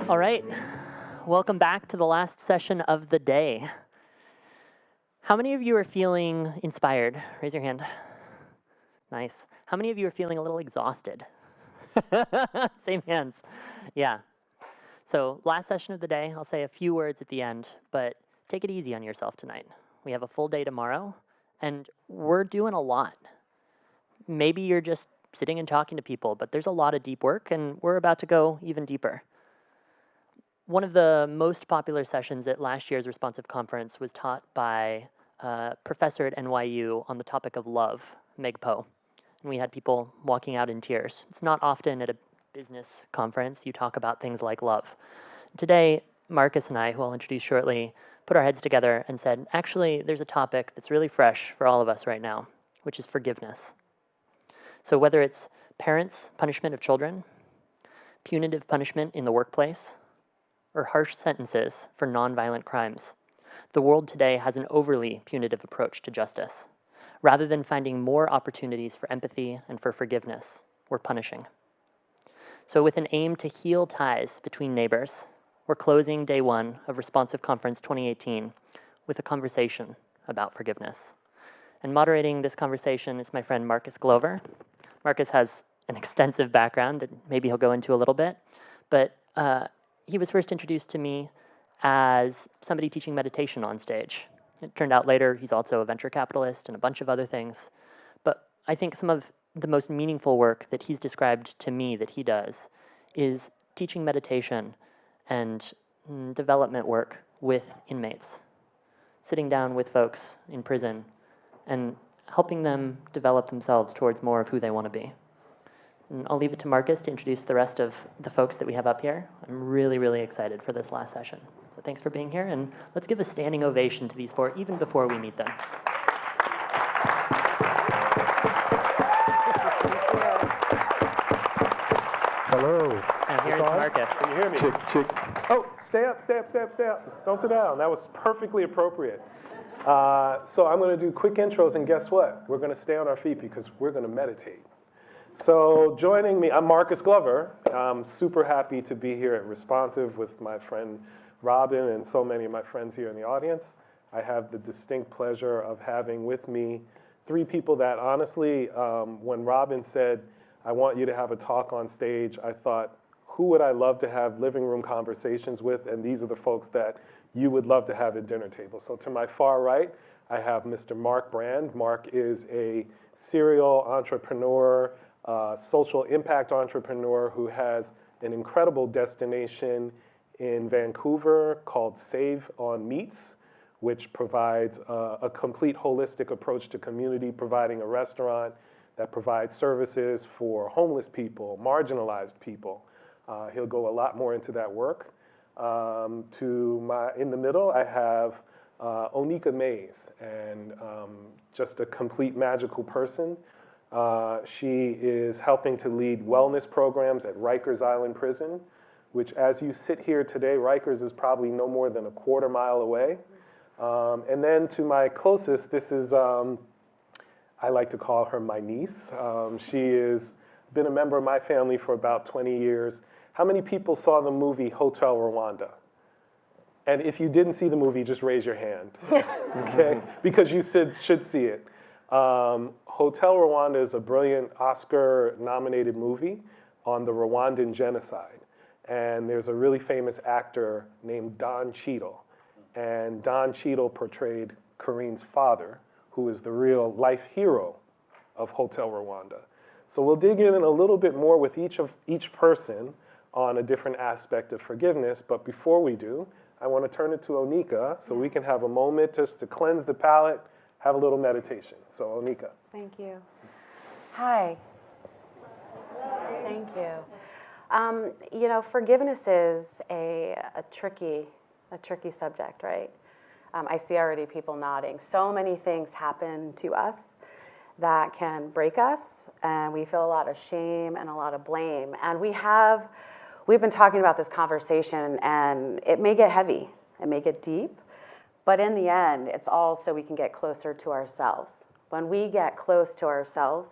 All right, welcome back to the last session of the day. How many of you are feeling inspired? Raise your hand. Nice. How many of you are feeling a little exhausted? Same hands. Yeah. So last session of the day, I'll say a few words at the end, but take it easy on yourself tonight. We have a full day tomorrow, and we're doing a lot. Maybe you're just sitting and talking to people, but there's a lot of deep work, and we're about to go even deeper. One of the most popular sessions at last year's Responsive Conference was taught by a professor at NYU on the topic of love, Meg Poe. And we had people walking out in tears. It's not often at a business conference you talk about things like love. Today, Marcus and I, who I'll introduce shortly, put our heads together and said, actually, there's a topic that's really fresh for all of us right now, which is forgiveness. So whether it's parents' punishment of children, punitive punishment in the workplace, or harsh sentences for nonviolent crimes, the world today has an overly punitive approach to justice. Rather than finding more opportunities for empathy and for forgiveness, we're punishing. So with an aim to heal ties between neighbors, we're closing day one of Responsive Conference 2018 with a conversation about forgiveness. And moderating this conversation is my friend Marcus Glover. Marcus has an extensive background that maybe he'll go into a little bit, but he was first introduced to me as somebody teaching meditation on stage. It turned out later he's also a venture capitalist and a bunch of other things. But I think some of the most meaningful work that he's described to me that he does is teaching meditation and development work with inmates, sitting down with folks in prison and helping them develop themselves towards more of who they want to be. And I'll leave it to Marcus to introduce the rest of the folks that we have up here. I'm really, really excited for this last session. So thanks for being here, and let's give a standing ovation to these four even before we meet them. Hello. And here's Marcus. Can you hear me? Chick. Oh, stay up. Don't sit down. That was perfectly appropriate. So I'm going to do quick intros, and guess what? We're going to stay on our feet because we're going to meditate. So joining me, I'm Marcus Glover. I'm super happy to be here at Responsive with my friend Robin and so many of my friends here in the audience. I have the distinct pleasure of having with me three people that honestly, when Robin said, I want you to have a talk on stage, I thought, who would I love to have living room conversations with? And these are the folks that you would love to have at dinner table. So to my far right, I have Mr. Mark Brand. Mark is a serial entrepreneur, social impact entrepreneur who has an incredible destination in Vancouver called Save on Meats, which provides a complete holistic approach to community, providing a restaurant that provides services for homeless people, marginalized people. He'll go a lot more into that work. In the middle, I have Oneika Mays, and just a complete magical person. She is helping to lead wellness programs at Rikers Island Prison, which as you sit here today, Rikers is probably no more than a quarter mile away. And then to my closest, this is, I like to call her my niece. She has been a member of my family for about 20 years. How many people saw the movie Hotel Rwanda? And if you didn't see the movie, just raise your hand, okay? Because you should see it. Hotel Rwanda is a brilliant Oscar-nominated movie on the Rwandan genocide. And there's a really famous actor named Don Cheadle. And Don Cheadle portrayed Carine's father, who is the real life hero of Hotel Rwanda. So we'll dig in a little bit more with each person on a different aspect of forgiveness. But before we do, I want to turn it to Oneika so we can have a moment just to cleanse the palate, have a little meditation. So Oneika. Thank you. Hi. Thank you. Forgiveness is a tricky subject, right? I see already people nodding. So many things happen to us that can break us, and we feel a lot of shame and a lot of blame. And we've been talking about this conversation, and it may get heavy, it may get deep, but in the end, it's all so we can get closer to ourselves. When we get close to ourselves,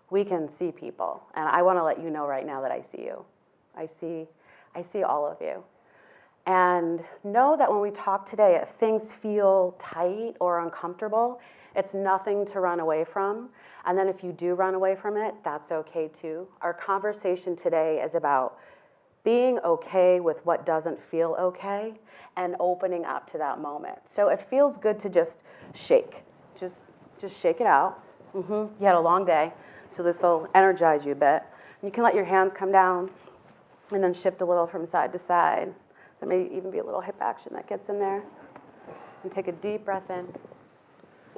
we can see people. And I want to let you know right now that I see you. I see all of you. And know that when we talk today, if things feel tight or uncomfortable, it's nothing to run away from. And then if you do run away from it, that's okay too. Our conversation today is about being okay with what doesn't feel okay and opening up to that moment. So it feels good to just shake. Just shake it out. You had a long day, so this will energize you a bit. You can let your hands come down and then shift a little from side to side. There may even be a little hip action that gets in there. And take a deep breath in,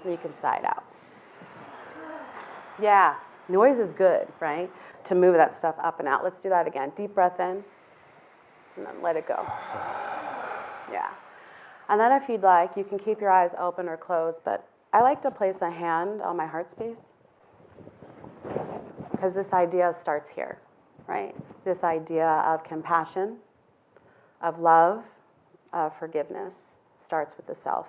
and you can sigh it out. Yeah, noise is good, right? To move that stuff up and out. Let's do that again. Deep breath in, and then let it go. Yeah. And then if you'd like, you can keep your eyes open or closed, but I like to place a hand on my heart space, because this idea starts here, right? This idea of compassion, of love, of forgiveness, starts with the self.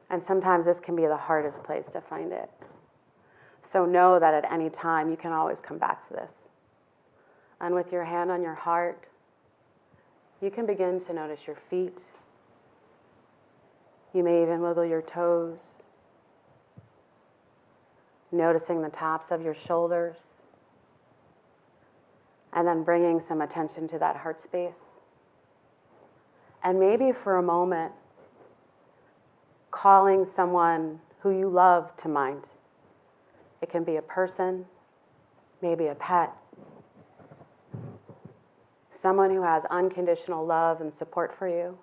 And sometimes this can be the hardest place to find it. So know that at any time you can always come back to this. And with your hand on your heart, you can begin to notice your feet. You may even wiggle your toes, noticing the tops of your shoulders, and then bringing some attention to that heart space. And maybe for a moment, calling someone who you love to mind. It can be a person, maybe a pet, someone who has unconditional love and support for you,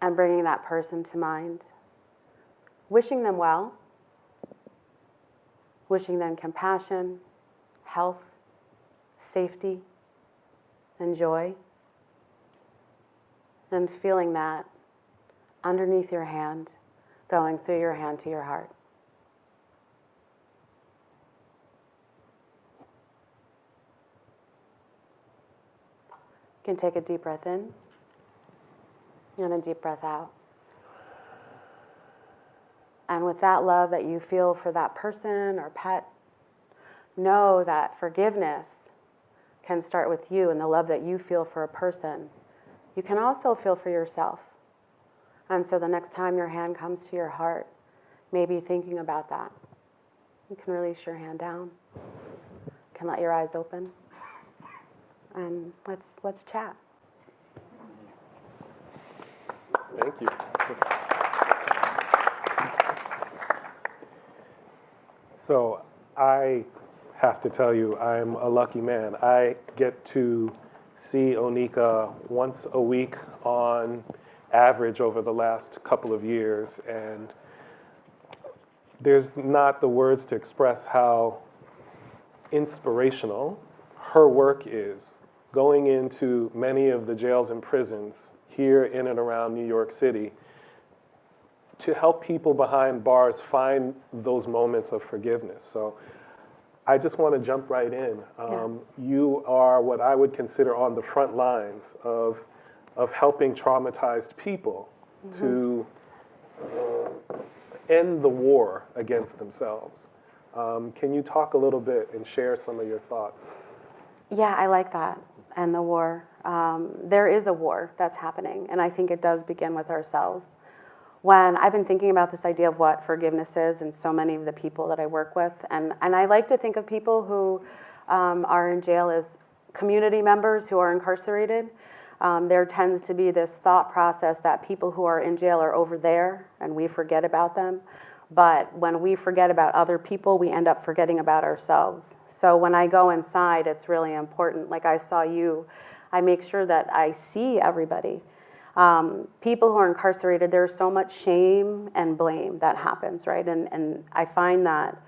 and bringing that person to mind. Wishing them well, wishing them compassion, health, safety, and joy. And feeling that underneath your hand, going through your hand to your heart. You can take a deep breath in and a deep breath out. And with that love that you feel for that person or pet, know that forgiveness can start with you, and the love that you feel for a person, you can also feel for yourself. And so the next time your hand comes to your heart, maybe thinking about that, you can release your hand down. You can let your eyes open. And let's chat. Thank you. So I have to tell you, I'm a lucky man. I get to see Oneika once a week on average over the last couple of years, and there's not the words to express how inspirational her work is, going into many of the jails and prisons here in and around New York City to help people behind bars find those moments of forgiveness. So I just want to jump right in. You are what I would consider on the front lines of helping traumatized people to end the war against themselves. Can you talk a little bit and share some of your thoughts? Yeah, I like that. And the war. There is a war that's happening, and I think it does begin with ourselves. When I've been thinking about this idea of what forgiveness is, and so many of the people that I work with, and I like to think of people who are in jail as community members who are incarcerated. There tends to be this thought process that people who are in jail are over there, and we forget about them. But when we forget about other people, we end up forgetting about ourselves. So when I go inside, it's really important. Like I saw you, I make sure that I see everybody. People who are incarcerated, there's so much shame and blame that happens, right? And I find that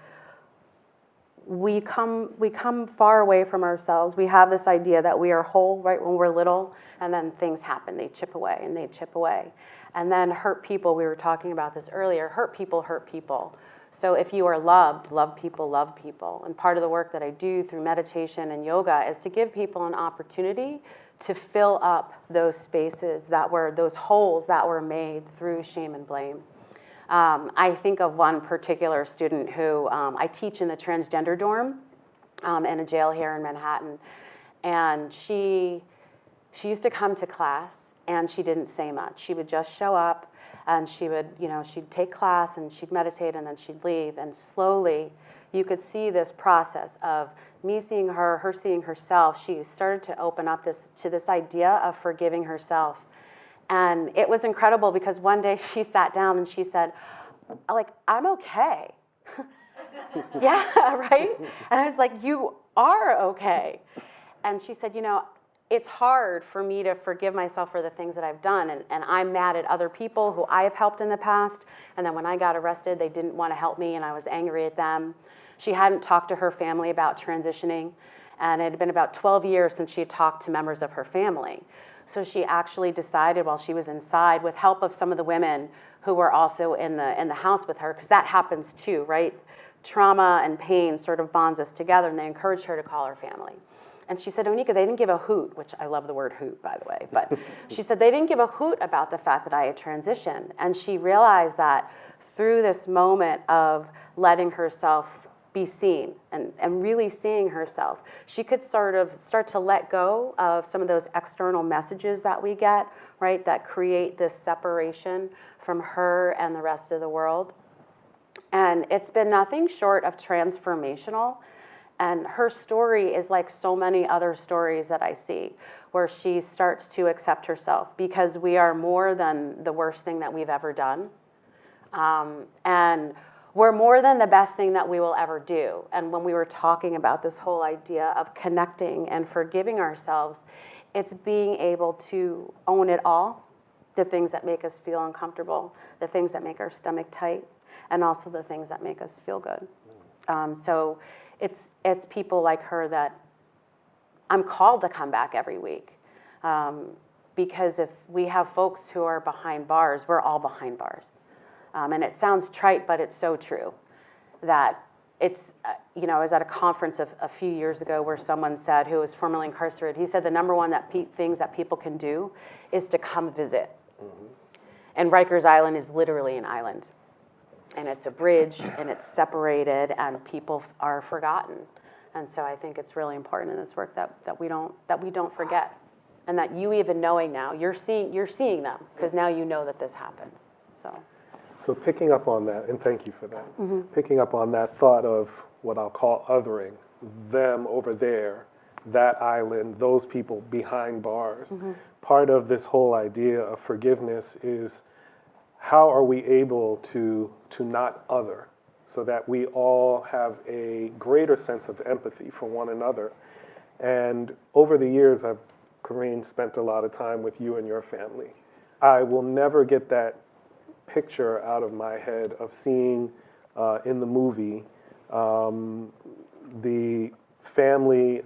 we come far away from ourselves. We have this idea that we are whole, right, when we're little, and then things happen. They chip away and they chip away. And then hurt people, we were talking about this earlier, hurt people hurt people. So if you are loved, love people, love people. And part of the work that I do through meditation and yoga is to give people an opportunity to fill up those spaces that were, those holes that were made through shame and blame. I think of one particular student who I teach in the transgender dorm in a jail here in Manhattan. And she she used to come to class and she didn't say much. She would just show up and she would, she'd take class and she'd meditate and then she'd leave. And slowly you could see this process of me seeing her, her seeing herself. She started to open up to this idea of forgiving herself. And it was incredible because one day she sat down and she said, like, I'm okay. Yeah, right? And I was like, you are okay. And she said, it's hard for me to forgive myself for the things that I've done. And I'm mad at other people who I have helped in the past. And then when I got arrested, they didn't want to help me and I was angry at them. She hadn't talked to her family about transitioning. And it had been about 12 years since she had talked to members of her family. So she actually decided while she was inside, with help of some of the women who were also in the house with her, because that happens too, right? Trauma and pain sort of bonds us together, and they encouraged her to call her family. And she said, Oneika, they didn't give a hoot, which I love the word hoot, by the way, but she said they didn't give a hoot about the fact that I had transitioned. And she realized that through this moment of letting herself be seen and really seeing herself, she could sort of start to let go of some of those external messages that we get, right, that create this separation from her and the rest of the world. And it's been nothing short of transformational. And her story is like so many other stories that I see, where she starts to accept herself, because we are more than the worst thing that we've ever done. And we're more than the best thing that we will ever do. And when we were talking about this whole idea of connecting and forgiving ourselves, it's being able to own it all, the things that make us feel uncomfortable, the things that make our stomach tight, and also the things that make us feel good. So it's people like her that I'm called to come back every week. Because if we have folks who are behind bars, we're all behind bars. And it sounds trite, but it's so true. That it's, I was at a conference a few years ago where someone said, who was formerly incarcerated, he said the number one things that people can do is to come visit. Mm-hmm. And Rikers Island is literally an island. And it's a bridge, and it's separated, and people are forgotten. And so I think it's really important in this work that we don't forget, and that you even knowing now, you're seeing them, because now you know that this happens. So picking up on that, and thank you for that, mm-hmm. Picking up on that thought of what I'll call othering, them over there, that island, those people behind bars. Mm-hmm. Part of this whole idea of forgiveness is, how are we able to not other, so that we all have a greater sense of empathy for one another? And over the years, Carine, spent a lot of time with you and your family. I will never get that picture out of my head of seeing in the movie the family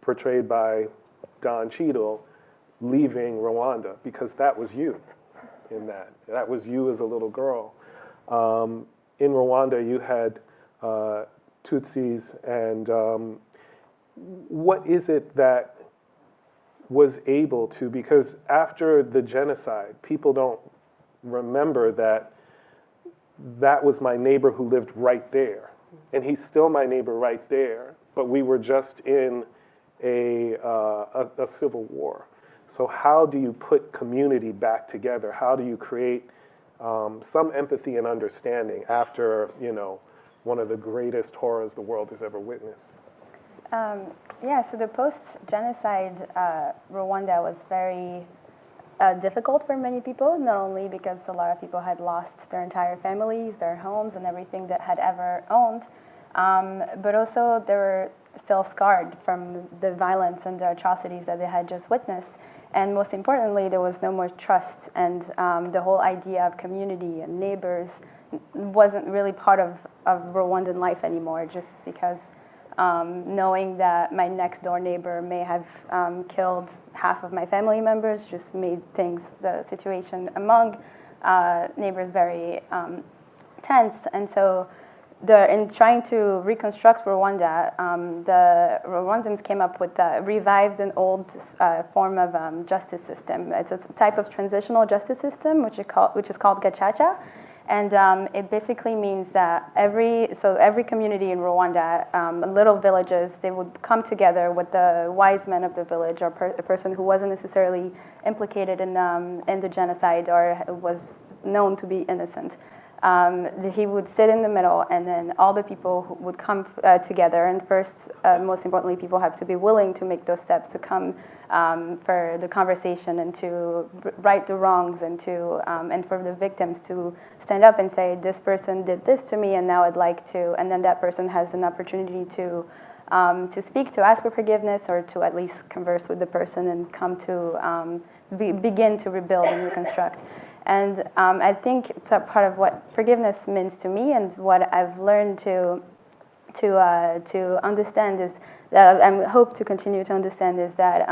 portrayed by Don Cheadle leaving Rwanda, because that was you in that. That was you as a little girl. In Rwanda, you had Tutsis, and what is it that was able to, because after the genocide, people don't remember that was my neighbor who lived right there, and he's still my neighbor right there, but we were just in a civil war. So how do you put community back together? How do you create some empathy and understanding after, one of the greatest horrors the world has ever witnessed? So the post-genocide Rwanda was very difficult for many people, not only because a lot of people had lost their entire families, their homes, and everything that had ever owned, but also they were still scarred from the violence and the atrocities that they had just witnessed. And most importantly, there was no more trust, and the whole idea of community and neighbors wasn't really part of Rwandan life anymore, just because knowing that my next door neighbor may have killed half of my family members just made the situation among neighbors very tense. And so in trying to reconstruct Rwanda, the Rwandans came up with revived an old form of justice system. It's a type of transitional justice system, which is called gacaca. And it basically means that every community in Rwanda, little villages, they would come together with the wise men of the village, or a person who wasn't necessarily implicated in the genocide or was known to be innocent. He would sit in the middle, and then all the people would come together. And first, most importantly, people have to be willing to make those steps to come for the conversation and to right the wrongs, and for the victims to stand up and say, this person did this to me, and now I'd like to. And then that person has an opportunity to speak, to ask for forgiveness, or to at least converse with the person and come to begin to rebuild and reconstruct. And I think part of what forgiveness means to me, and what I've learned to understand is, I hope to continue to understand, is that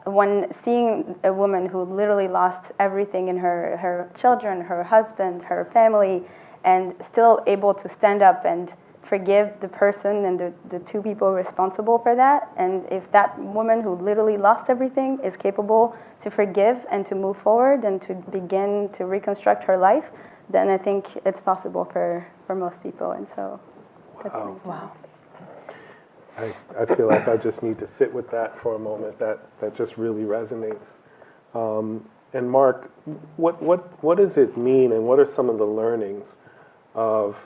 when seeing a woman who literally lost everything in her children, her husband, her family, and still able to stand up and forgive the person and the two people responsible for that, and if that woman who literally lost everything is capable to forgive and to move forward and to begin to reconstruct her life, then I think it's possible for most people. And so that's me. Wow. I feel like I just need to sit with that for a moment. That just really resonates. And Mark, what does it mean, and what are some of the learnings of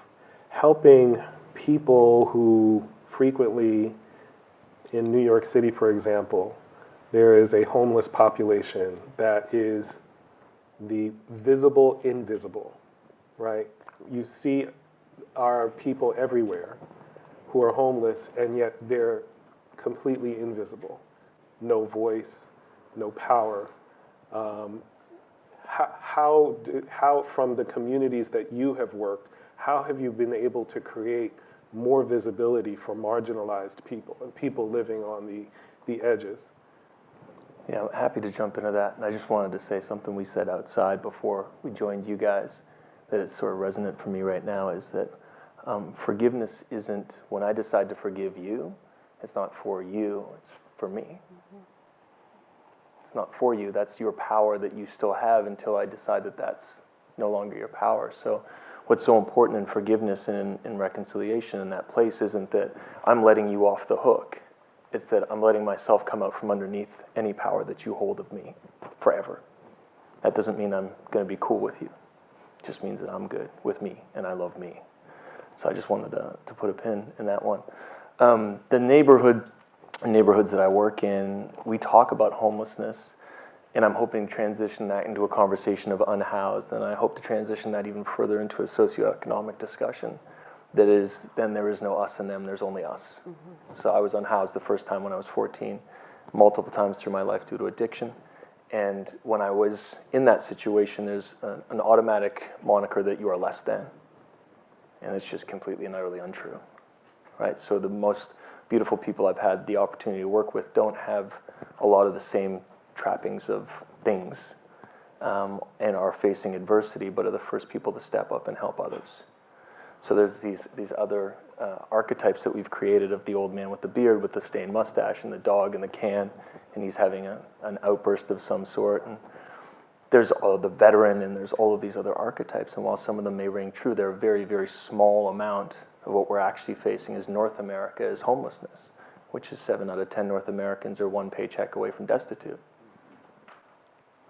helping people who frequently, in New York City, for example, there is a homeless population that is the visible invisible, right? You see our people everywhere who are homeless, and yet they're completely invisible. No voice, no power. How from the communities that you have worked, how have you been able to create more visibility for marginalized people and people living on the edges? Yeah, I'm happy to jump into that. And I just wanted to say something we said outside before we joined you guys that is sort of resonant for me right now, is that forgiveness isn't, when I decide to forgive you, it's not for you, it's for me. Mm-hmm. It's not for you, that's your power that you still have until I decide that that's no longer your power. So what's so important in forgiveness and in reconciliation in that place isn't that I'm letting you off the hook. It's that I'm letting myself come out from underneath any power that you hold of me forever. That doesn't mean I'm going to be cool with you. It just means that I'm good with me and I love me. So I just wanted to put a pin in that one. The neighborhoods that I work in, we talk about homelessness, and I'm hoping to transition that into a conversation of unhoused, and I hope to transition that even further into a socioeconomic discussion. That is, then there is no us and them, there's only us. Mm-hmm. So I was unhoused the first time when I was 14, multiple times through my life due to addiction. And when I was in that situation, there's an automatic moniker that you are less than. And it's just completely and utterly untrue, right? So the most beautiful people I've had the opportunity to work with don't have a lot of the same trappings of things and are facing adversity, but are the first people to step up and help others. So there's these other archetypes that we've created of the old man with the beard, with the stained mustache, and the dog in the can, and he's having an outburst of some sort. And there's the veteran, and there's all of these other archetypes. And while some of them may ring true, they're a very, very small amount of what we're actually facing as North America is homelessness, which is 7 out of 10 North Americans are one paycheck away from destitute.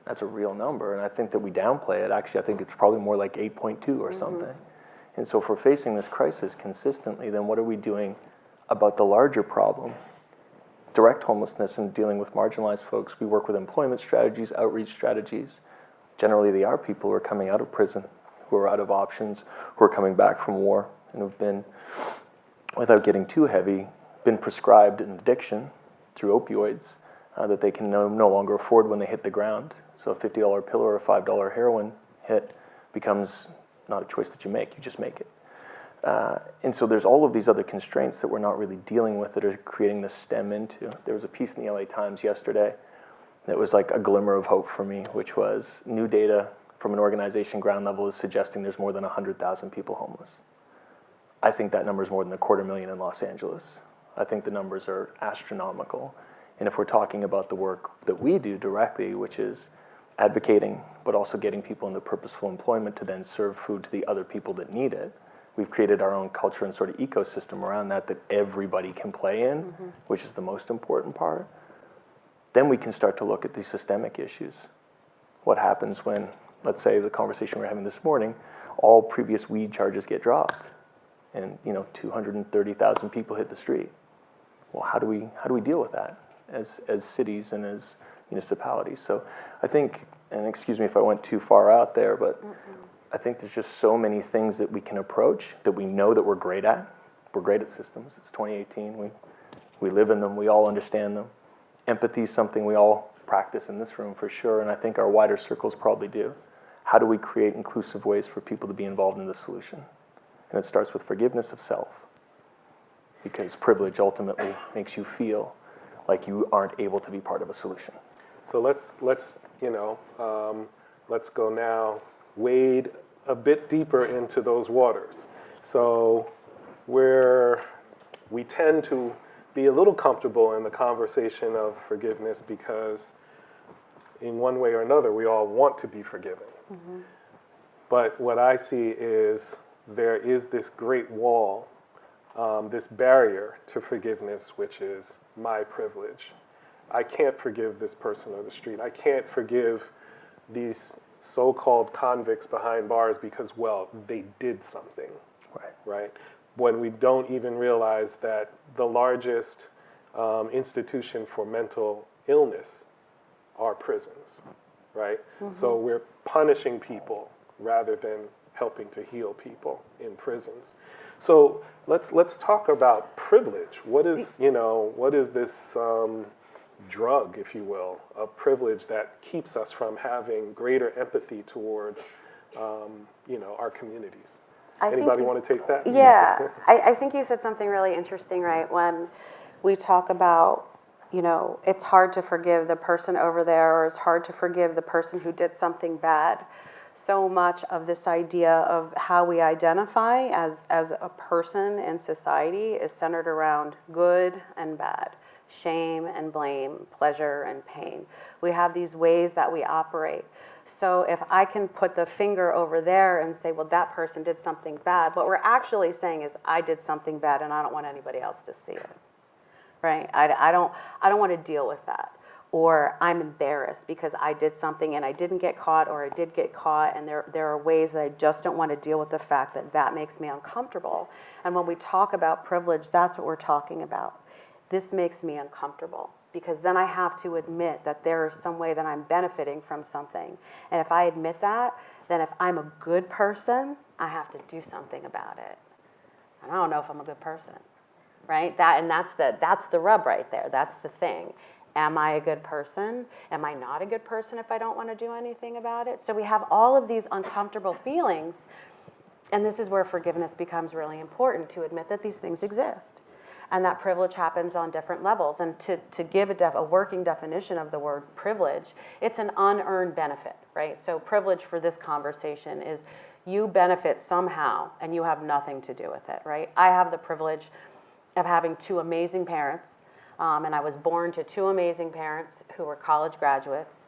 That's a real number, and I think that we downplay it. Actually, I think it's probably more like 8.2 or something. And so if we're facing this crisis consistently, then what are we doing about the larger problem? Direct homelessness and dealing with marginalized folks. We work with employment strategies, outreach strategies. Generally, they are people who are coming out of prison, who are out of options, who are coming back from war, and who've been, without getting too heavy, been prescribed an addiction through opioids that they can no longer afford when they hit the ground. So a $50 pill or a $5 heroin hit becomes not a choice that you make, you just make it. And so there's all of these other constraints that we're not really dealing with that are creating this stem into. There was a piece in the LA Times yesterday that was like a glimmer of hope for me, which was new data from an organization ground level is suggesting there's more than 100,000 people homeless. I think that number is more than 250,000 in Los Angeles. I think the numbers are astronomical. And if we're talking about the work that we do directly, which is advocating, but also getting people into purposeful employment to then serve food to the other people that need it. We've created our own culture and sort of ecosystem around that everybody can play in, which is the most important part. Then we can start to look at these systemic issues. What happens when, let's say the conversation we're having this morning, all previous weed charges get dropped and 230,000 people hit the street? Well, how do we deal with that as cities and as municipalities? So I think, and excuse me if I went too far out there, but I think there's just so many things that we can approach that we know that we're great at. We're great at systems. It's 2018. We live in them. We all understand them. Empathy is something we all practice in this room for sure, and I think our wider circles probably do. How do we create inclusive ways for people to be involved in the solution? And it starts with forgiveness of self, because privilege ultimately makes you feel like you aren't able to be part of a solution. So let's go now, wade a bit deeper into those waters. So we tend to be a little comfortable in the conversation of forgiveness because in one way or another, we all want to be forgiven. But what I see is there is this great wall, this barrier to forgiveness, which is my privilege. I can't forgive this person on the street. I can't forgive these so-called convicts behind bars because, well, they did something, right? When we don't even realize that the largest institution for mental illness are prisons, right? So we're punishing people rather than helping to heal people in prisons. So let's talk about privilege. What is this drug, if you will, of privilege that keeps us from having greater empathy towards our communities? Anybody want to take that? Yeah, I think you said something really interesting, right? When we talk about, it's hard to forgive the person over there, or it's hard to forgive the person who did something bad. So much of this idea of how we identify as a person in society is centered around good and bad, shame and blame, pleasure and pain. We have these ways that we operate. So if I can put the finger over there and say, well, that person did something bad, what we're actually saying is I did something bad and I don't want anybody else to see it, right? I don't want to deal with that. Or I'm embarrassed because I did something and I didn't get caught, or I did get caught, and there are ways that I just don't want to deal with the fact that makes me uncomfortable. And when we talk about privilege, that's what we're talking about. This makes me uncomfortable because then I have to admit that there is some way that I'm benefiting from something. And if I admit that, then if I'm a good person, I have to do something about it. And I don't know if I'm a good person, right? That's the rub right there. That's the thing. Am I a good person? Am I not a good person if I don't want to do anything about it? So we have all of these uncomfortable feelings, and this is where forgiveness becomes really important, to admit that these things exist. And that privilege happens on different levels. And to give a working definition of the word privilege, it's an unearned benefit, right? So privilege for this conversation is you benefit somehow and you have nothing to do with it, right? I have the privilege of having two amazing parents. And I was born to two amazing parents who were college graduates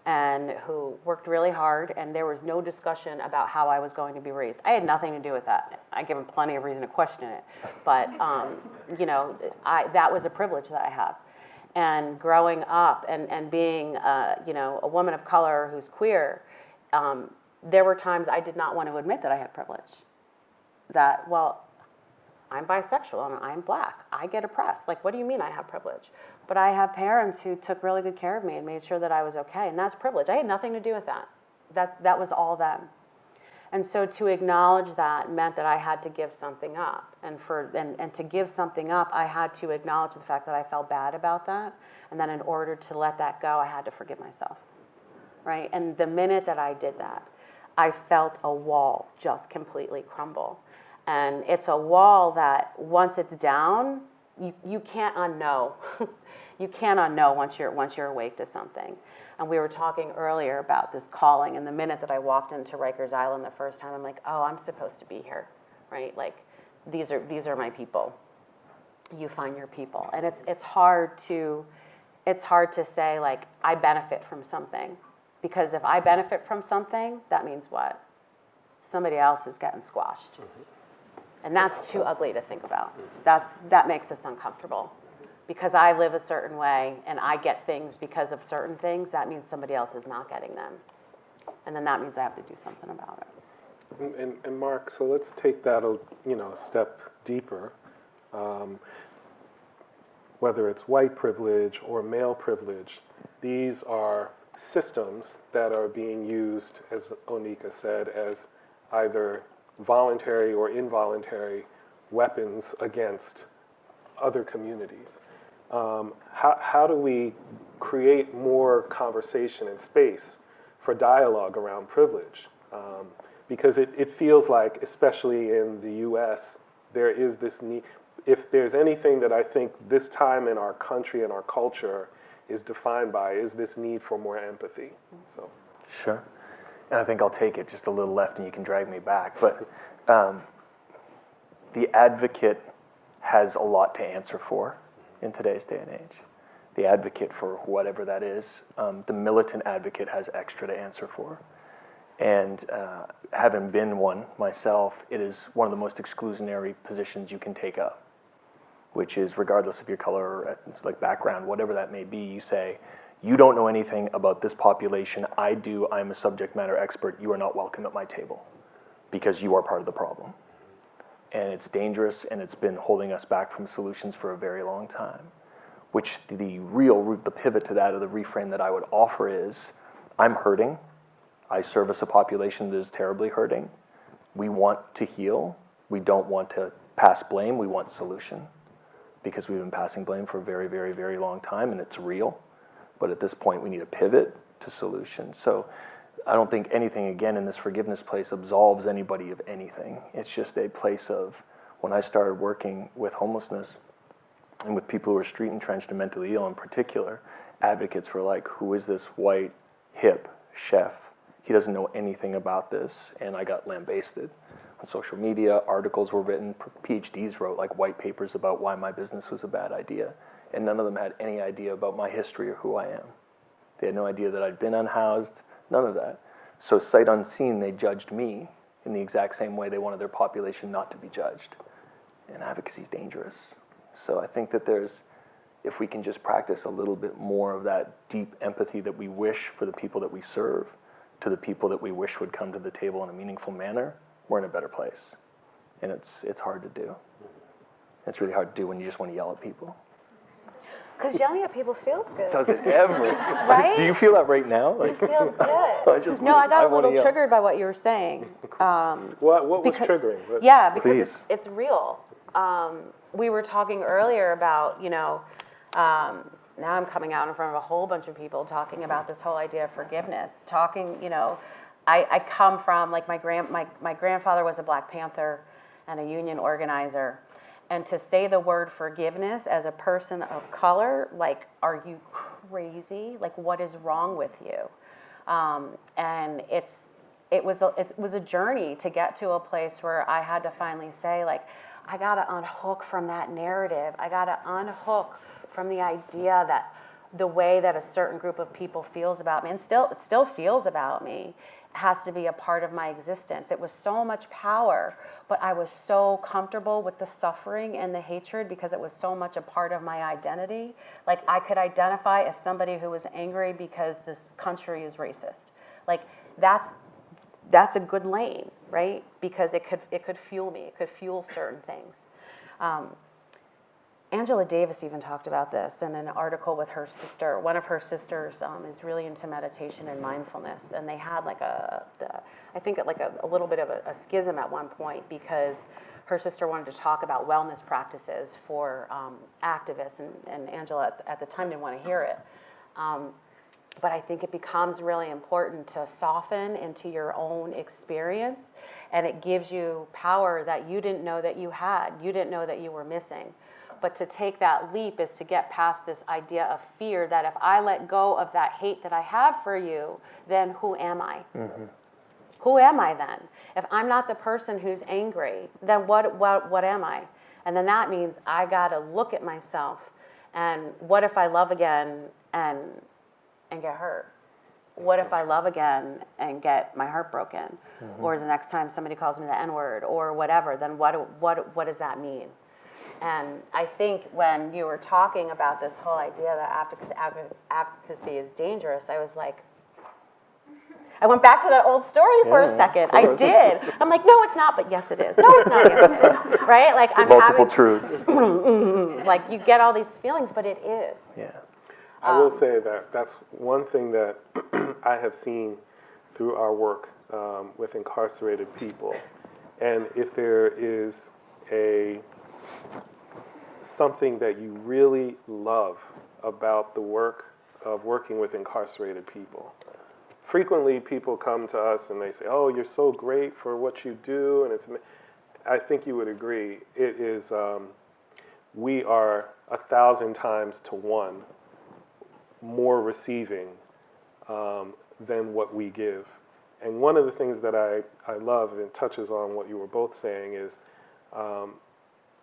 and who worked really hard, and there was no discussion about how I was going to be raised. I had nothing to do with that. I give them plenty of reason to question it, but that was a privilege that I have. And growing up and being a woman of color who's queer, there were times I did not want to admit that I had privilege. That, well, I'm bisexual and I'm black. I get oppressed. Like, what do you mean I have privilege? But I have parents who took really good care of me and made sure that I was okay, and that's privilege. I had nothing to do with that. That was all them. And so to acknowledge that meant that I had to give something up. And to give something up, I had to acknowledge the fact that I felt bad about that. And then in order to let that go, I had to forgive myself, right? And the minute that I did that, I felt a wall just completely crumble. And it's a wall that once it's down, you can't unknow. You can't unknow once you're awake to something. And we were talking earlier about this calling, and the minute that I walked into Rikers Island the first time, I'm like, oh, I'm supposed to be here, right? Like, these are my people. You find your people. And it's hard to say, like, I benefit from something. Because if I benefit from something, that means what? Somebody else is getting squashed. And that's too ugly to think about. That makes us uncomfortable. Because I live a certain way and I get things because of certain things, that means somebody else is not getting them. And then that means I have to do something about it. And Mark, so let's take that a step deeper. Whether it's white privilege or male privilege, these are systems that are being used, as Oneika said, as either voluntary or involuntary weapons against other communities. How do we create more conversation and space for dialogue around privilege? Because it feels like, especially in the US, there is this need. If there's anything that I think this time in our country and our culture is defined by, is this need for more empathy. So. Sure. And I think I'll take it just a little left and you can drag me back. But the advocate has a lot to answer for in today's day and age. The advocate for whatever that is, the militant advocate has extra to answer for. And having been one myself, it is one of the most exclusionary positions you can take up, which is regardless of your color or background, whatever that may be, you say, you don't know anything about this population, I do, I'm a subject matter expert, you are not welcome at my table because you are part of the problem. And it's dangerous and it's been holding us back from solutions for a very long time, which the pivot to that or the reframe that I would offer is, I'm hurting, I service a population that is terribly hurting, we want to heal, we don't want to pass blame, we want solution. Because we've been passing blame for a very, very, very long time and it's real. But at this point, we need a pivot to solutions. So I don't think anything, again, in this forgiveness place absolves anybody of anything. It's just a place of, when I started working with homelessness and with people who are street entrenched and mentally ill in particular, advocates were like, who is this white, hip chef? He doesn't know anything about this. And I got lambasted. On social media, articles were written, PhDs wrote white papers about why my business was a bad idea. And none of them had any idea about my history or who I am. They had no idea that I'd been unhoused, none of that. So sight unseen, they judged me in the exact same way they wanted their population not to be judged. And advocacy is dangerous. So I think that if we can just practice a little bit more of that deep empathy that we wish for the people that we serve, to the people that we wish would come to the table in a meaningful manner, we're in a better place. And it's hard to do. It's really hard to do when you just want to yell at people. Because yelling at people feels good. Does it ever? Right? Do you feel that right now? It feels good. I got a little triggered by what you were saying. What was triggering? Yeah, because Please. it's real. We were talking earlier about, now I'm coming out in front of a whole bunch of people talking about this whole idea of forgiveness. I come from, my grandfather was a Black Panther and a union organizer. And to say the word forgiveness as a person of color, are you crazy? What is wrong with you? And it was a journey to get to a place where I had to finally say, I gotta unhook from that narrative. I gotta unhook from the idea that the way that a certain group of people feels about me, and still feels about me, has to be a part of my existence. It was so much power, but I was so comfortable with the suffering and the hatred because it was so much a part of my identity. I could identify as somebody who was angry because this country is racist. That's a good lane, right? Because it could fuel me. It could fuel certain things. Angela Davis even talked about this in an article with her sister. One of her sisters is really into meditation and mindfulness, and they had a little bit of a schism at one point because her sister wanted to talk about wellness practices for activists, and Angela at the time didn't want to hear it. But I think it becomes really important to soften into your own experience, and it gives you power that you didn't know that you had, you didn't know that you were missing. But to take that leap is to get past this idea of fear that if I let go of that hate that I have for you, then who am I? Mm-hmm. Who am I then? If I'm not the person who's angry, then what am I? And then that means I gotta look at myself and what if I love again and get hurt? What if I love again and get my heart broken? Or the next time somebody calls me the N-word or whatever, then what does that mean? And I think when you were talking about this whole idea that advocacy is dangerous, I was like, I went back to that old story for a second. I did. I'm like, no, it's not, but yes, it is. No, it's not, yes, it is. Right? Like I'm Multiple having, truths. like you get all these feelings, but it is. Yeah. I will say that that's one thing that I have seen through our work with incarcerated people. And if there is something that you really love about the work of working with incarcerated people, frequently people come to us and they say, oh, you're so great for what you do. And I think you would agree, it is, we are 1,000 times to 1 more receiving than what we give. And one of the things that I love, and it touches on what you were both saying, is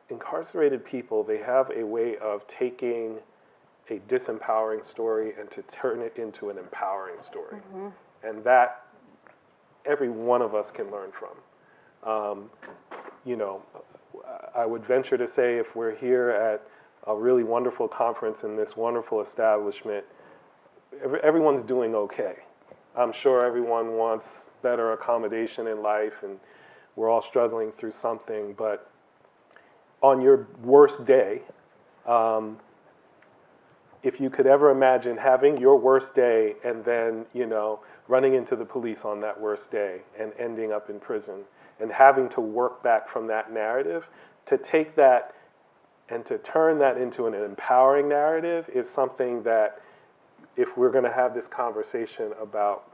incarcerated people, they have a way of taking a disempowering story and to turn it into an empowering story. And that every one of us can learn from. You know, I would venture to say if we're here at a really wonderful conference in this wonderful establishment, everyone's doing okay. I'm sure everyone wants better accommodation in life and we're all struggling through something, but on your worst day, if you could ever imagine having your worst day and then, you know, running into the police on that worst day and ending up in prison and having to work back from that narrative, to take that and to turn that into an empowering narrative is something that if we're going to have this conversation about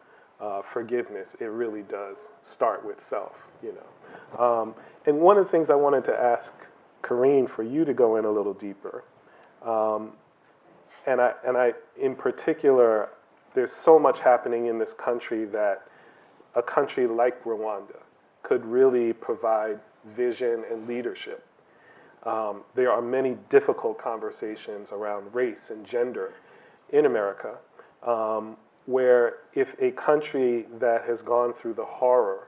forgiveness, it really does start with self, you know. And one of the things I wanted to ask Carine for you to go in a little deeper, and I, in particular, there's so much happening in this country that a country like Rwanda could really provide vision and leadership. There are many difficult conversations around race and gender in America, where if a country that has gone through the horror,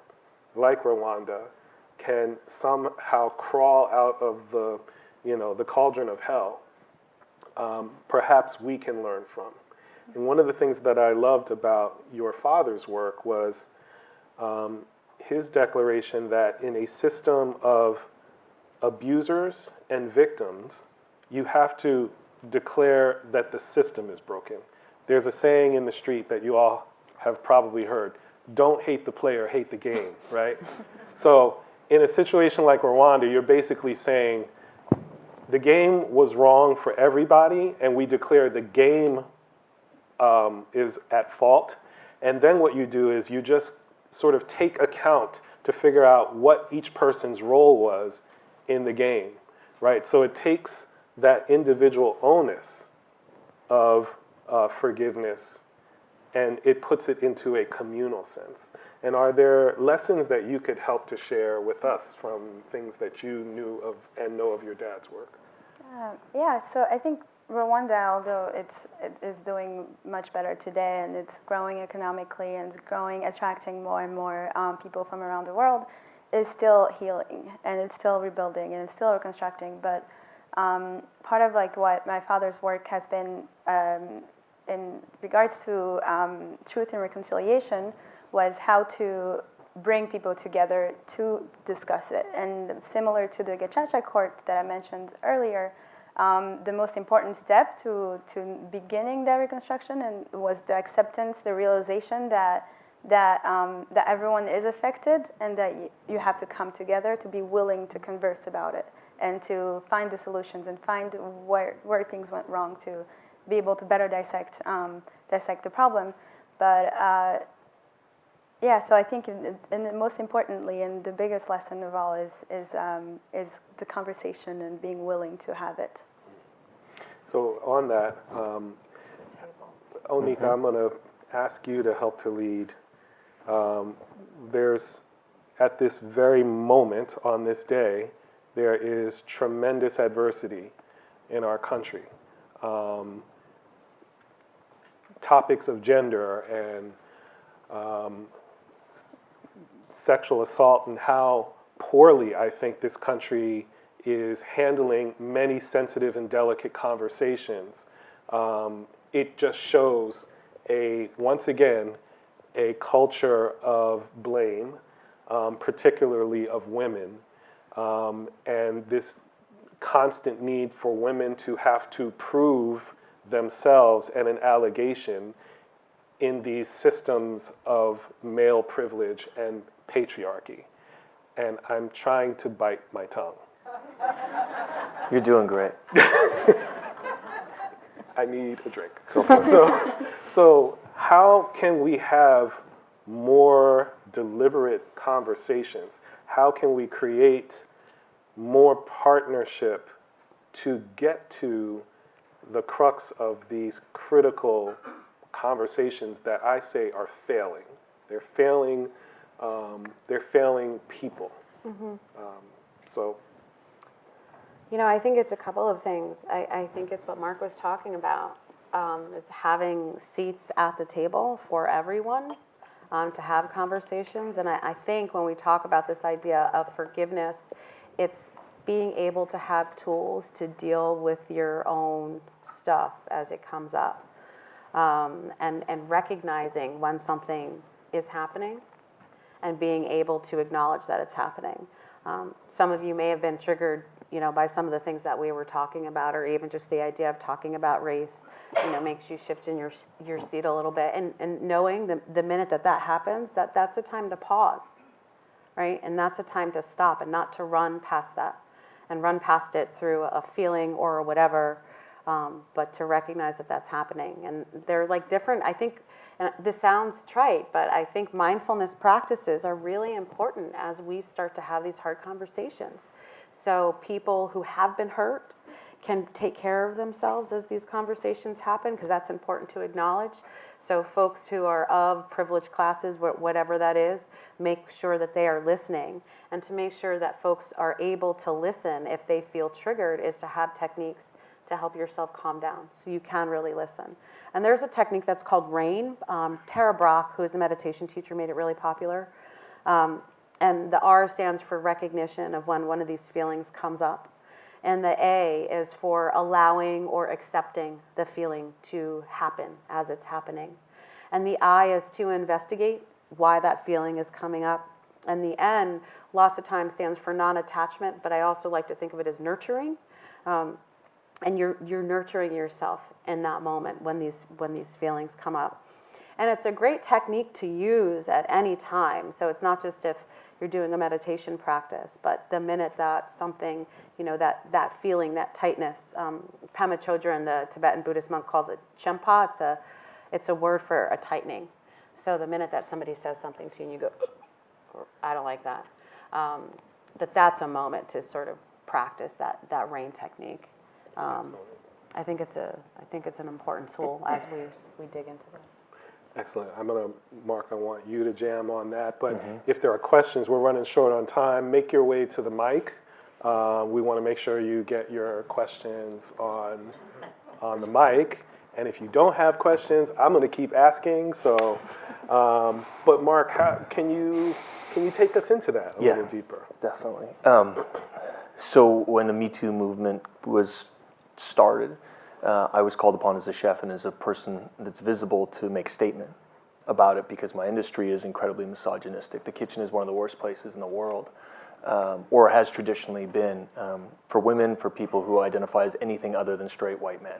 like Rwanda, can somehow crawl out of the, you know, the cauldron of hell, perhaps we can learn from. And one of the things that I loved about your father's work was his declaration that in a system of abusers and victims, you have to declare that the system is broken. There's a saying in the street that you all have probably heard, don't hate the player, hate the game, right? So in a situation like Rwanda, you're basically saying the game was wrong for everybody, and we declare the game is at fault. And then what you do is you just sort of take account to figure out what each person's role was in the game, right? So it takes that individual onus of forgiveness and it puts it into a communal sense. And are there lessons that you could help to share with us from things that you knew of and know of your dad's work? Yeah, so I think Rwanda, although it is doing much better today and it's growing economically and it's growing, attracting more and more people from around the world, is still healing and it's still rebuilding and it's still reconstructing. But part of like what my father's work has been in regards to truth and reconciliation was how to bring people together to discuss it. And similar to the Gacaca court that I mentioned earlier, the most important step to beginning that reconstruction and was the acceptance, the realization that everyone is affected and that you have to come together to be willing to converse about it and to find the solutions and find where things went wrong to be able to better dissect the problem. But yeah, so I think and most importantly and the biggest lesson of all is the conversation and being willing to have it. So on that, Oneika, I'm going to ask you to help to lead. There's, at this very moment on this day, there is tremendous adversity in our country. Topics of gender and sexual assault and how poorly I think this country is handling many sensitive and delicate conversations, it just shows once again, a culture of blame, particularly of women, and this constant need for women to have to prove themselves and an allegation in these systems of male privilege and patriarchy. And I'm trying to bite my tongue. You're doing great. I need a drink. So how can we have more deliberate conversations? How can we create more partnership to get to the crux of these critical conversations that I say are failing? They're failing people. So. You know, I think it's a couple of things. I think it's what Mark was talking about, is having seats at the table for everyone to have conversations. And I think when we talk about this idea of forgiveness, it's being able to have tools to deal with your own stuff as it comes up, and recognizing when something is happening and being able to acknowledge that it's happening. Some of you may have been triggered, you know, by some of the things that we were talking about, or even just the idea of talking about race, you know, makes you shift in your seat a little bit. And knowing the minute that happens, that's a time to pause, right? And that's a time to stop and not to run past that and run past it through a feeling or whatever, but to recognize that that's happening. And they're like different, I think, and this sounds trite, but I think mindfulness practices are really important as we start to have these hard conversations. So people who have been hurt can take care of themselves as these conversations happen, because that's important to acknowledge. So folks who are of privileged classes, whatever that is, make sure that they are listening. And to make sure that folks are able to listen if they feel triggered is to have techniques to help yourself calm down so you can really listen. And there's a technique that's called RAIN. Tara Brach, who is a meditation teacher, made it really popular. And the R stands for recognition of when one of these feelings comes up. And the A is for allowing or accepting the feeling to happen as it's happening. And the I is to investigate why that feeling is coming up. And the N, lots of times, stands for non-attachment, but I also like to think of it as nurturing. And you're nurturing yourself in that moment when these feelings come up. And it's a great technique to use at any time. So it's not just if you're doing a meditation practice, but the minute that something, you know, that feeling, that tightness, Pema Chodron, the Tibetan Buddhist monk, calls it chenpa. It's a word for a tightening. So the minute that somebody says something to you and you go, I don't like that, that's a moment to sort of practice that RAIN technique. I think it's an important tool as we dig into this. Excellent. Mark, I want you to jam on that. But if there are questions, we're running short on time. Make your way to the mic. We want to make sure you get your questions on the mic. And if you don't have questions, I'm going to keep asking. So, but Mark, can you take us into that a little deeper? Definitely. So when the Me Too movement was started, I was called upon as a chef and as a person that's visible to make a statement about it, because my industry is incredibly misogynistic. The kitchen is one of the worst places in the world, or has traditionally been, for women, for people who identify as anything other than straight white men.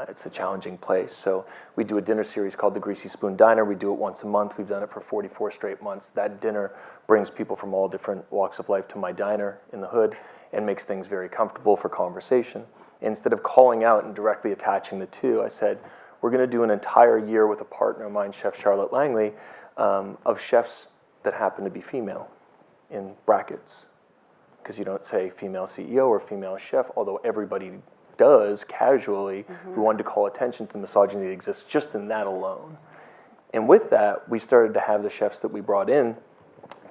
It's a challenging place. So we do a dinner series called the Greasy Spoon Diner. We do it once a month. We've done it for 44 straight months. That dinner brings people from all different walks of life to my diner in the hood and makes things very comfortable for conversation. Instead of calling out and directly attaching the two, I said, we're going to do an entire year with a partner of mine, Chef Charlotte Langley, of chefs that happen to be female, in brackets. Because you don't say female CEO or female chef, although everybody does casually. We wanted to call attention to the misogyny that exists just in that alone. And with that, we started to have the chefs that we brought in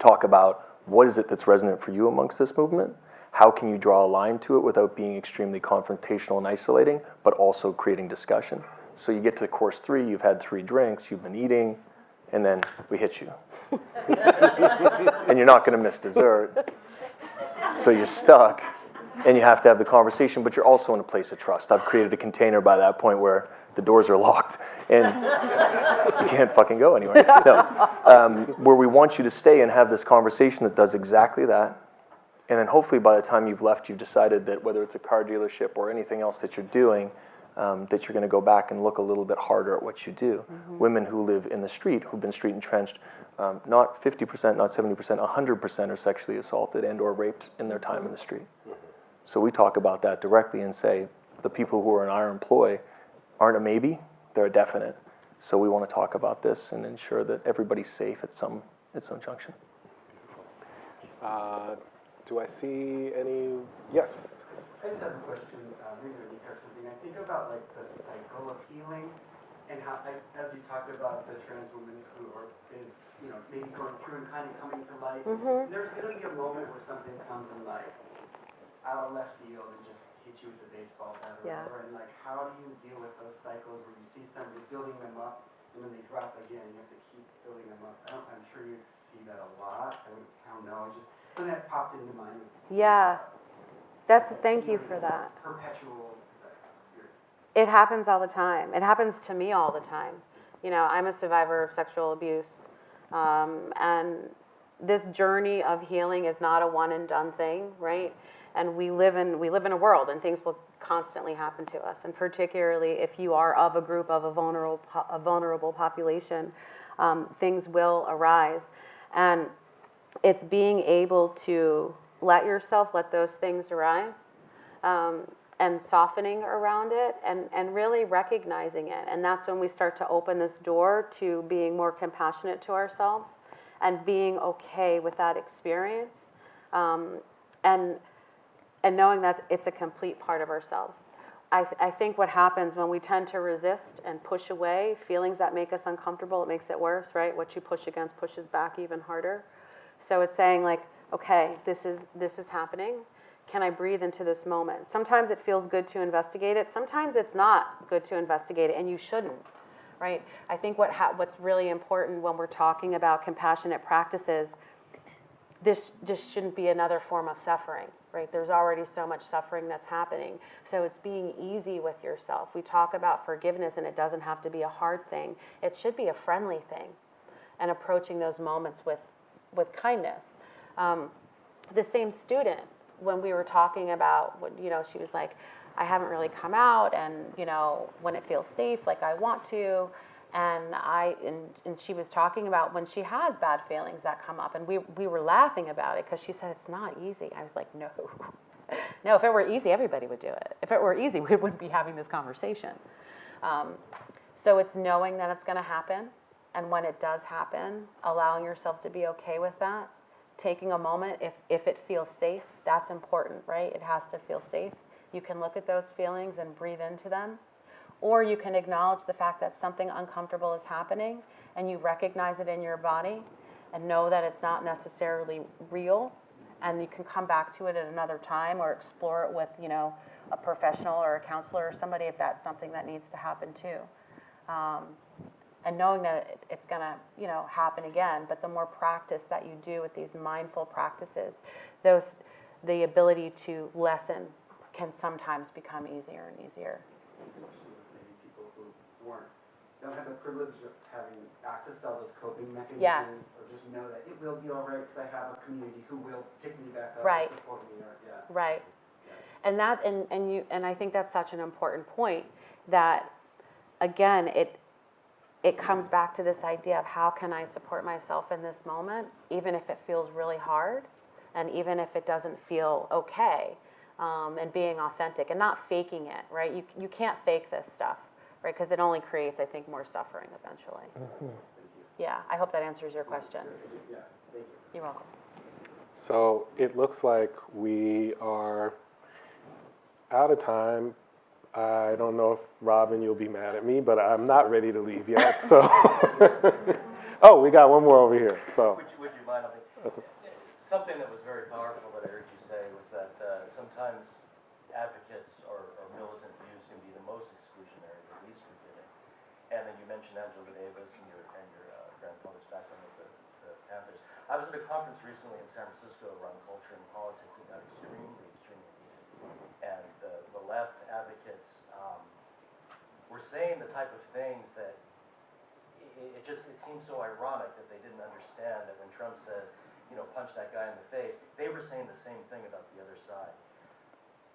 talk about what is it that's resonant for you amongst this movement? How can you draw a line to it without being extremely confrontational and isolating, but also creating discussion? So you get to course 3, you've had 3 drinks, you've been eating, and then we hit you. And you're not going to miss dessert. So you're stuck, and you have to have the conversation, but you're also in a place of trust. I've created a container by that point where the doors are locked, and you can't fucking go anywhere. No. Where we want you to stay and have this conversation that does exactly that. And then hopefully by the time you've left, you've decided that whether it's a car dealership or anything else that you're doing, that you're going to go back and look a little bit harder at what you do. Women who live in the street, who've been street entrenched, not 50%, not 70%, 100% are sexually assaulted and or raped in their time in the street. So we talk about that directly and say the people who are in our employ aren't a maybe, they're a definite. So we want to talk about this and ensure that everybody's safe at some junction. Do I see any? Yes. I just have a question, maybe Oneika or something. I think about like the cycle of healing, and how, as you talked about the trans woman who is, maybe going through and kind of coming to light. And there's going to be a moment where something comes in like out of left field and just hit you with the baseball bat or whatever. And like, how do you deal with those cycles where you see somebody building them up and then they drop again? You have to keep building them up. I'm sure you see that a lot. I don't know. When that popped into mind. Yeah. Thank you for that. Perpetual spirit. It happens all the time. It happens to me all the time. I'm a survivor of sexual abuse. And this journey of healing is not a one and done thing, right? And we live in a world, and things will constantly happen to us. And particularly if you are of a group of a vulnerable population, things will arise. And it's being able to let those things arise, and softening around it, and really recognizing it. And that's when we start to open this door to being more compassionate to ourselves and being okay with that experience, and knowing that it's a complete part of ourselves. I think what happens when we tend to resist and push away feelings that make us uncomfortable, it makes it worse, right? What you push against pushes back even harder. So it's saying like, okay, this is happening. Can I breathe into this moment? Sometimes it feels good to investigate it. Sometimes it's not good to investigate it, and you shouldn't, right? I think what's really important when we're talking about compassionate practices, this just shouldn't be another form of suffering, right? There's already so much suffering that's happening. So it's being easy with yourself. We talk about forgiveness, and it doesn't have to be a hard thing. It should be a friendly thing, and approaching those moments with kindness. The same student, when we were talking about, she was like, I haven't really come out, and when it feels safe, like I want to, and she was talking about when she has bad feelings that come up, and we were laughing about it because she said it's not easy. I was like, no, if it were easy, everybody would do it. If it were easy, we wouldn't be having this conversation. So it's knowing that it's going to happen. And when it does happen, allowing yourself to be okay with that, taking a moment, if it feels safe, that's important, right? It has to feel safe. You can look at those feelings and breathe into them, or you can acknowledge the fact that something uncomfortable is happening and you recognize it in your body and know that it's not necessarily real, and you can come back to it at another time or explore it with, a professional or a counselor or somebody if that's something that needs to happen too. And knowing that it's going to, happen again, but the more practice that you do with these mindful practices, the ability to lessen can sometimes become easier and easier. Especially with maybe people who don't have the privilege of having access to all those coping mechanisms, Yes. or just know that it will be all right because I have a community who will pick me back up Right. and support me. Right. Yeah. And I think that's such an important point, that again, it comes back to this idea of how can I support myself in this moment, even if it feels really hard, and even if it doesn't feel okay, and being authentic and not faking it, right? You can't fake this stuff, right? Because it only creates, I think, more suffering eventually. Yeah, I hope that answers your question. Yeah, thank you. You're welcome. So it looks like we are out of time. I don't know if, Robin, you'll be mad at me, but I'm not ready to leave yet, so. Oh, we got one more over here, so. Would you mind? Something that was very powerful that I heard you say was that sometimes advocates or militant views can be the most exclusionary, the least forgiving. And then you mentioned Angela Davis and your grandfather's background with the Panthers. I was at a conference recently in San Francisco around culture and politics and got extremely, extremely heated. And the left advocates were saying the type of things that it seems so ironic that they didn't understand that when Trump says, punch that guy in the face, they were saying the same thing about the other side.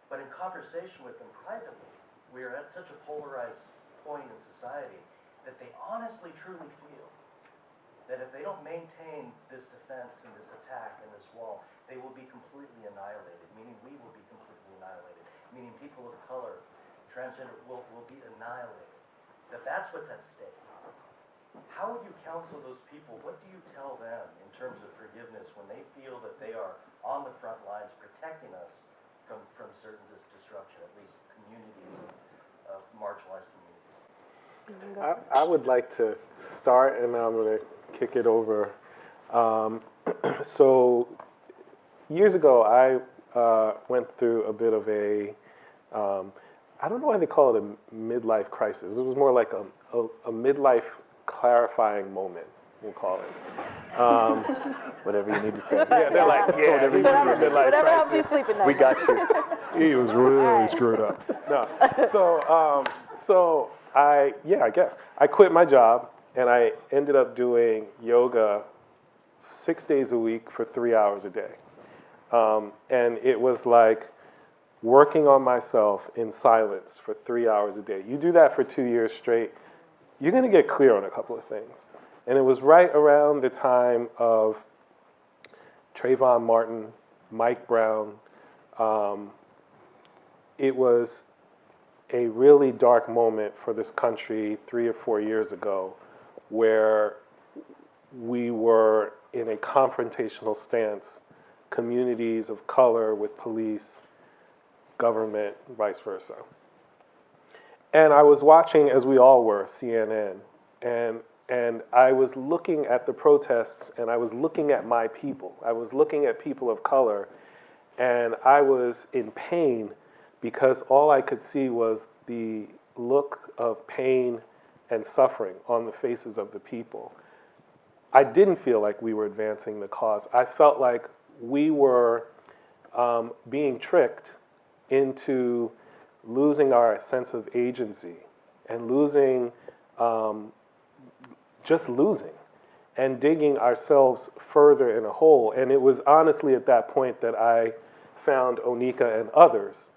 But in conversation with them privately, we are at such a polarized point in society that they honestly, truly feel that if they don't maintain this defense and this attack and this wall, they will be completely annihilated, meaning we will be completely annihilated, meaning people of color, transgender will be annihilated. That's what's at stake. How would you counsel those people? What do you tell them in terms of forgiveness when they feel that they are on the front lines protecting us from certain destruction, at least communities of marginalized communities? I would like to start, and I'm going to kick it over. So years ago, I went through a bit of a, I don't know why they call it a midlife crisis. It was more like a midlife clarifying moment, we'll call it. Whatever you need to say. Yeah, they're like, yeah, Whatever you need to say. Whatever helps you sleep at night. We got you. He was really screwed up. No, so I guess I quit my job and I ended up doing yoga 6 days a week for 3 hours a day, and it was like working on myself in silence for 3 hours a day. You do that for 2 years straight, you're going to get clear on a couple of things. And it was right around the time of Trayvon Martin, Mike Brown. It was a really dark moment for this country 3 or 4 years ago where we were in a confrontational stance, communities of color with police, government, vice versa. And I was watching, as we all were, CNN, and I was looking at the protests, and I was looking at my people. I was looking at people of color, and I was in pain because all I could see was the look of pain and suffering on the faces of the people. I didn't feel like we were advancing the cause. I felt like we were being tricked into losing our sense of agency and losing, just losing, and digging ourselves further in a hole. And it was honestly at that point that I found Oneika and others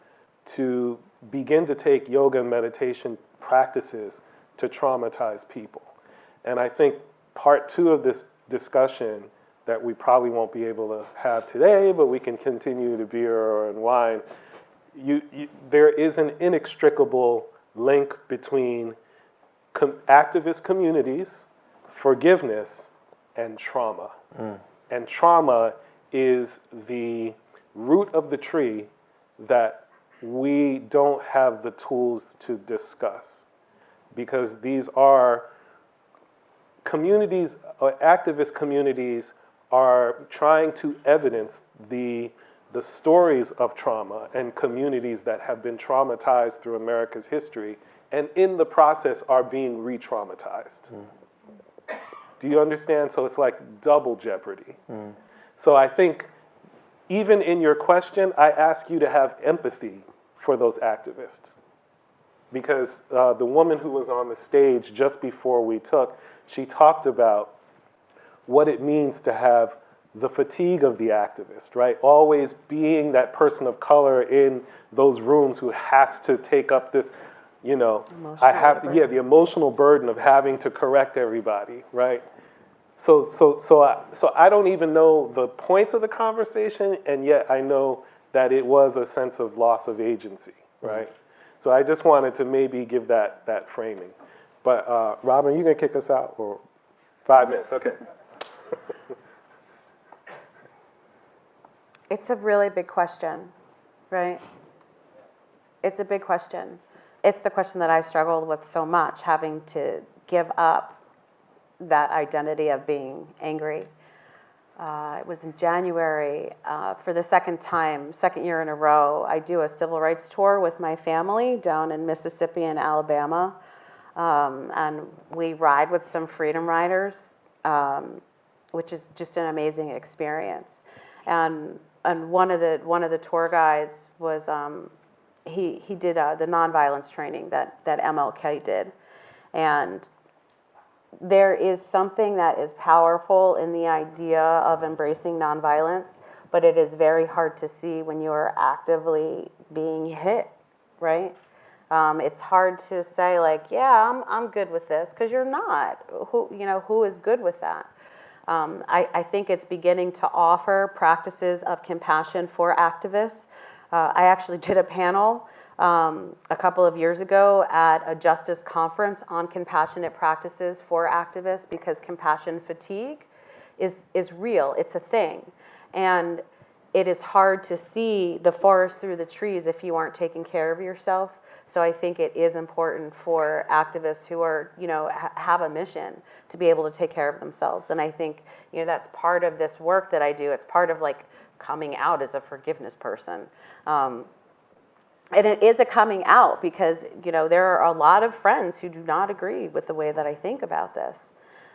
to begin to take yoga and meditation practices to traumatize people. And I think part 2 of this discussion that we probably won't be able to have today, but we can continue to beer and wine, there is an inextricable link between activist communities, forgiveness, and trauma. And trauma is the root of the tree that we don't have the tools to discuss, because these are communities, activist communities are trying to evidence the stories of trauma and communities that have been traumatized through America's history, and in the process are being re-traumatized. Do you understand? So it's like double jeopardy. So I think even in your question, I ask you to have empathy for those activists. Because the woman who was on the stage just before we took, she talked about what it means to have the fatigue of the activist, right? Always being that person of color in those rooms who has to take up this, the emotional burden of having to correct everybody, right? So I don't even know the points of the conversation, and yet I know that it was a sense of loss of agency, right? So I just wanted to maybe give that framing. But Robin, you gonna kick us out, or 5 minutes? Okay. It's a really big question, right? It's a big question. It's the question that I struggled with so much, having to give up that identity of being angry. It was in January, for the second year in a row, I do a civil rights tour with my family down in Mississippi and Alabama. And we ride with some freedom riders which is just an amazing experience. And one of the tour guides was he did the nonviolence training that MLK did, and there is something that is powerful in the idea of embracing nonviolence, but it is very hard to see when you are actively being hit, right? It's hard to say like, yeah, I'm good with this, because you're not. Who is good with that? I think it's beginning to offer practices of compassion for activists. I actually did a panel a couple of years ago at a justice conference on compassionate practices for activists, because compassion fatigue is real. It's a thing. And it is hard to see the forest through the trees if you aren't taking care of yourself. So I think it is important for activists who are, have a mission to be able to take care of themselves. And I think, that's part of this work that I do. It's part of like coming out as a forgiveness person. And it is a coming out because, there are a lot of friends who do not agree with the way that I think about this.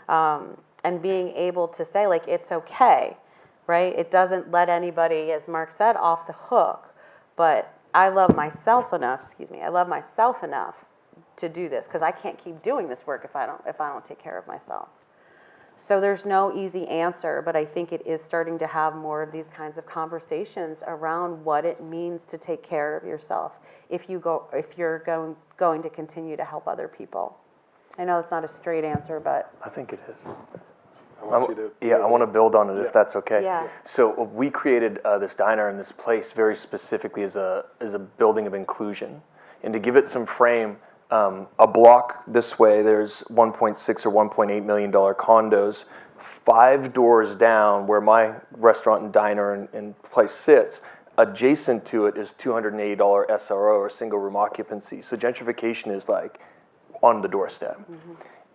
And being able to say, like, it's okay, right? It doesn't let anybody, as Mark said, off the hook. But I love myself enough, to do this, because I can't keep doing this work if I don't take care of myself. So there's no easy answer, but I think it is starting to have more of these kinds of conversations around what it means to take care of yourself if you're going to continue to help other people. I know it's not a straight answer, but I think it is. I want you to. I want to build on it if that's okay. Yeah. So we created this diner and this place very specifically as a building of inclusion, and to give it some frame. A block this way, there's 1.6 or 1.8 million dollar condos. 5 doors down, where my restaurant and diner and place sits, adjacent to it is $280 SRO or single room occupancy. So gentrification is like on the doorstep,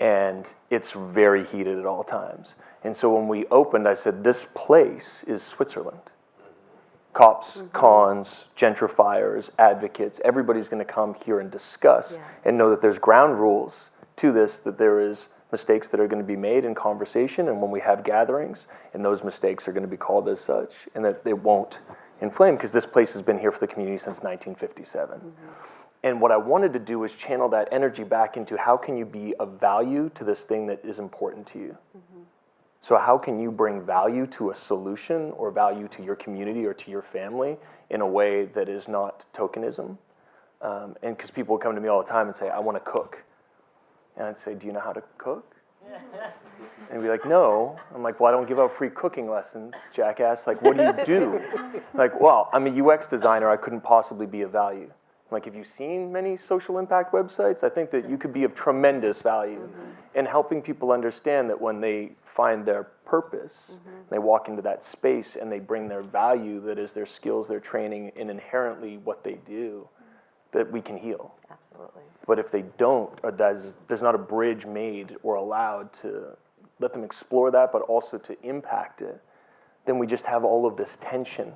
and it's very heated at all times. And so when we opened, I said, this place is Switzerland. Cops, cons, gentrifiers, advocates, everybody's going to come here and discuss and know that there's ground rules to this, that there is mistakes that are going to be made in conversation, and when we have gatherings, and those mistakes are going to be called as such, and that they won't inflame, because this place has been here for the community since 1957. And what I wanted to do was channel that energy back into how can you be of value to this thing that is important to you. So how can you bring value to a solution or value to your community or to your family in a way that is not tokenism? And because people will come to me all the time and say, I want to cook. And I'd say, do you know how to cook? And be like, no. I'm like, well, I don't give out free cooking lessons, jackass. Like, what do you do? Like, well, I'm a UX designer. I couldn't possibly be of value. I'm like, have you seen many social impact websites? I think that you could be of tremendous value in helping people understand that when they find their purpose, they walk into that space and they bring their value, that is their skills, their training, and inherently what they do, that we can heal. absolutely. But if they don't, or there's not a bridge made or allowed to let them explore that, but also to impact it, then we just have all of this tension,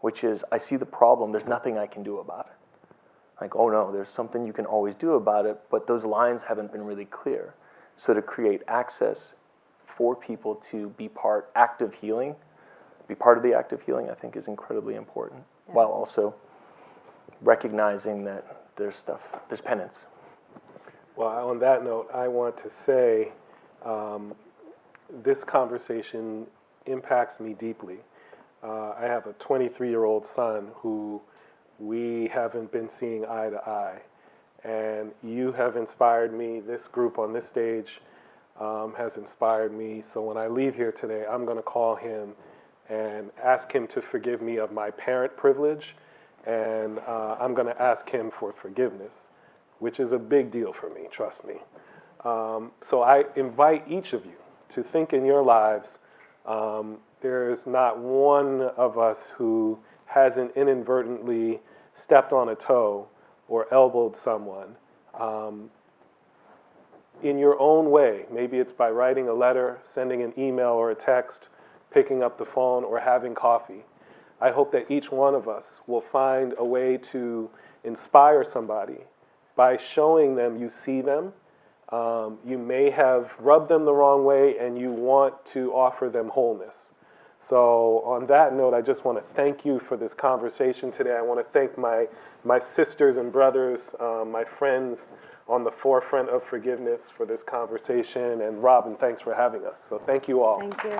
which is, I see the problem, there's nothing I can do about it. Like, oh no, there's something you can always do about it, but those lines haven't been really clear. So to create access for people to be active healing, be part of the active healing, I think is incredibly important, while also recognizing that there's penance. Well, on that note, I want to say this conversation impacts me deeply. I have a 23-year-old son who we haven't been seeing eye to eye. And you have inspired me. This group on this stage has inspired me. So when I leave here today, I'm going to call him and ask him to forgive me of my parent privilege. And I'm going to ask him for forgiveness, which is a big deal for me, trust me. So I invite each of you to think in your lives, there's not one of us who hasn't inadvertently stepped on a toe or elbowed someone. In your own way, maybe it's by writing a letter, sending an email or a text, picking up the phone, or having coffee. I hope that each one of us will find a way to inspire somebody by showing them you see them, You may have rubbed them the wrong way and you want to offer them wholeness. So on that note, I just want to thank you for this conversation today. I want to thank my sisters and brothers, my friends on the forefront of forgiveness for this conversation. And Robin, thanks for having us. So thank you all. Thank you.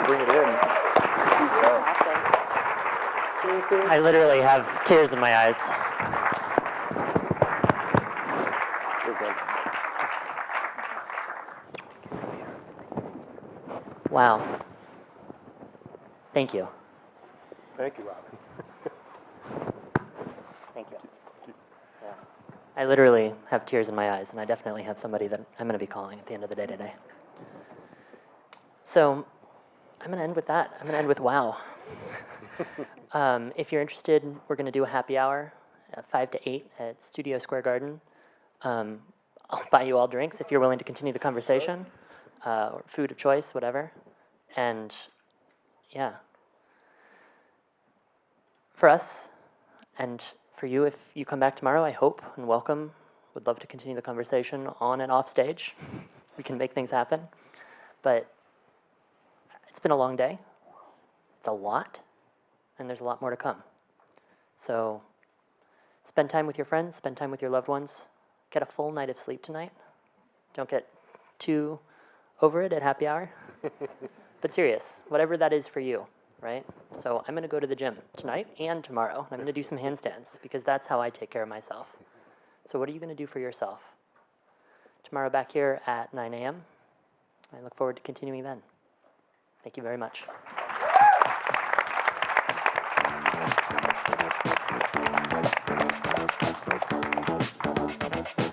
Bring it in. I literally have tears in my eyes. We're good. Wow. Thank you. Thank you, Robin. Thank you. Yeah. I literally have tears in my eyes, and I definitely have somebody that I'm going to be calling at the end of the day today. So I'm going to end with that. I'm going to end with wow. If you're interested, we're going to do a happy hour, 5 to 8 at Studio Square Garden. I'll buy you all drinks if you're willing to continue the conversation, or food of choice, whatever. And yeah, for us and for you, if you come back tomorrow, I hope and welcome. Would love to continue the conversation on and off stage. We can make things happen. But it's been a long day. It's a lot. And there's a lot more to come. So spend time with your friends, spend time with your loved ones. Get a full night of sleep tonight. Don't get too over it at happy hour. But serious, whatever that is for you, right? So I'm going to go to the gym tonight and tomorrow. I'm going to do some handstands because that's how I take care of myself. So what are you going to do for yourself? Tomorrow back here at 9 a.m. I look forward to continuing then. Thank you very much. Thank you.